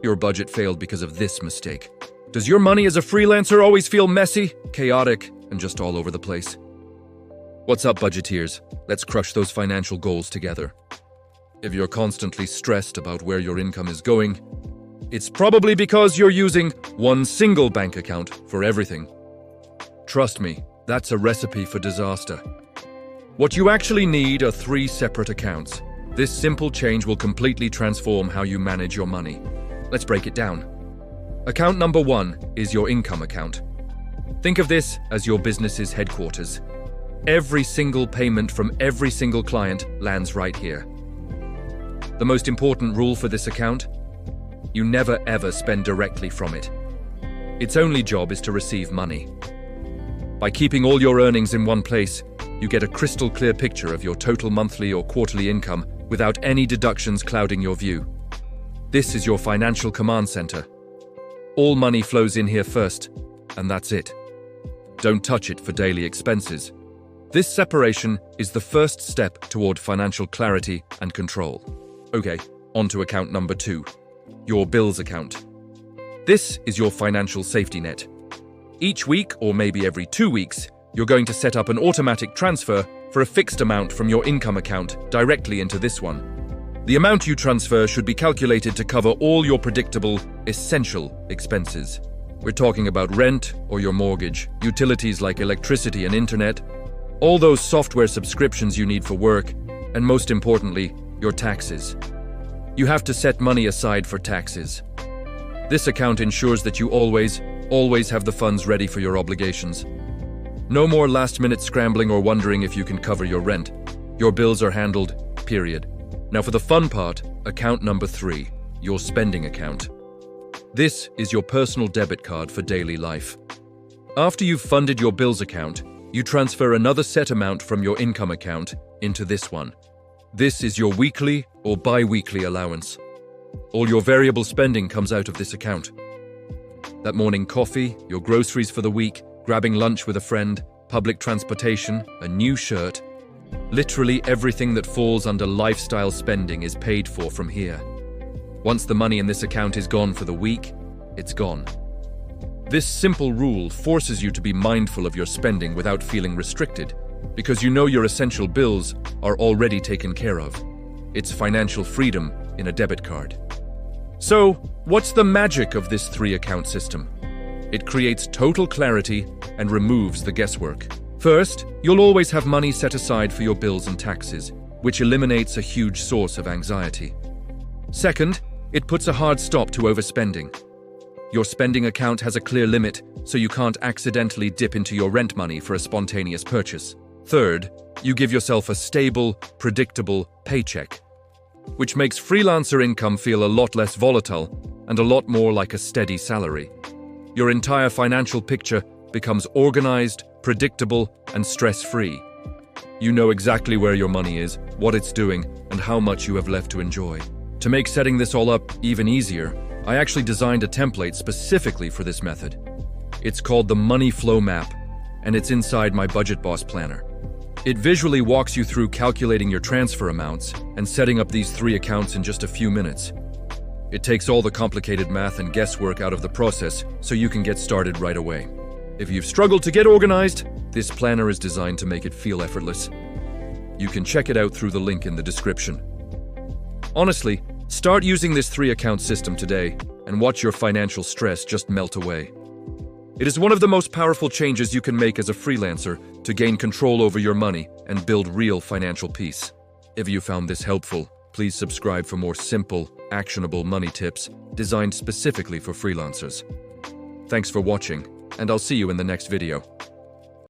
Your budget failed because of this mistake. Does your money as a freelancer always feel messy, chaotic, and just all over the place? What's up, budgeteers? Let's crush those financial goals together. If you're constantly stressed about where your income is going, it's probably because you're using one single bank account for everything. Trust me, that's a recipe for disaster. What you actually need are 3 separate accounts. This simple change will completely transform how you manage your money. Let's break it down. Account number 1 is your income account. Think of this as your business's headquarters. Every single payment from every single client lands right here. The most important rule for this account: you never ever spend directly from it. Its only job is to receive money. By keeping all your earnings in one place, you get a crystal clear picture of your total monthly or quarterly income without any deductions clouding your view. This is your financial command center. All money flows in here first, and that's it. Don't touch it for daily expenses. This separation is the first step toward financial clarity and control. Okay, on to account number 2, your bills account. This is your financial safety net. Each week, or maybe every 2 weeks, you're going to set up an automatic transfer for a fixed amount from your income account directly into this one. The amount you transfer should be calculated to cover all your predictable, essential expenses. We're talking about rent or your mortgage, utilities like electricity and internet, all those software subscriptions you need for work, and most importantly, your taxes. You have to set money aside for taxes. This account ensures that you always have the funds ready for your obligations. No more last-minute scrambling or wondering if you can cover your rent. Your bills are handled, period. Now for the fun part, account number 3, your spending account. This is your personal debit card for daily life. After you've funded your bills account, you transfer another set amount from your income account into this one. This is your weekly or bi-weekly allowance. All your variable spending comes out of this account. That morning coffee, your groceries for the week, grabbing lunch with a friend, public transportation, a new shirt. Literally everything that falls under lifestyle spending is paid for from here. Once the money in this account is gone for the week, it's gone. This simple rule forces you to be mindful of your spending without feeling restricted, because you know your essential bills are already taken care of. It's financial freedom in a debit card. So, what's the magic of this 3-account system? It creates total clarity and removes the guesswork. First, you'll always have money set aside for your bills and taxes, which eliminates a huge source of anxiety. Second, it puts a hard stop to overspending. Your spending account has a clear limit, so you can't accidentally dip into your rent money for a spontaneous purchase. Third, you give yourself a stable, predictable paycheck, which makes freelancer income feel a lot less volatile and a lot more like a steady salary. Your entire financial picture becomes organized, predictable, and stress-free. You know exactly where your money is, what it's doing, and how much you have left to enjoy. To make setting this all up even easier, I actually designed a template specifically for this method. It's called the Money Flow Map, and it's inside my Budget Boss Planner. It visually walks you through calculating your transfer amounts and setting up these 3 accounts in just a few minutes. It takes all the complicated math and guesswork out of the process so you can get started right away. If you've struggled to get organized, this planner is designed to make it feel effortless. You can check it out through the link in the description. Honestly, start using this 3-account system today and watch your financial stress just melt away. It is one of the most powerful changes you can make as a freelancer to gain control over your money and build real financial peace. If you found this helpful, please subscribe for more simple, actionable money tips designed specifically for freelancers. Thanks for watching, and I'll see you in the next video.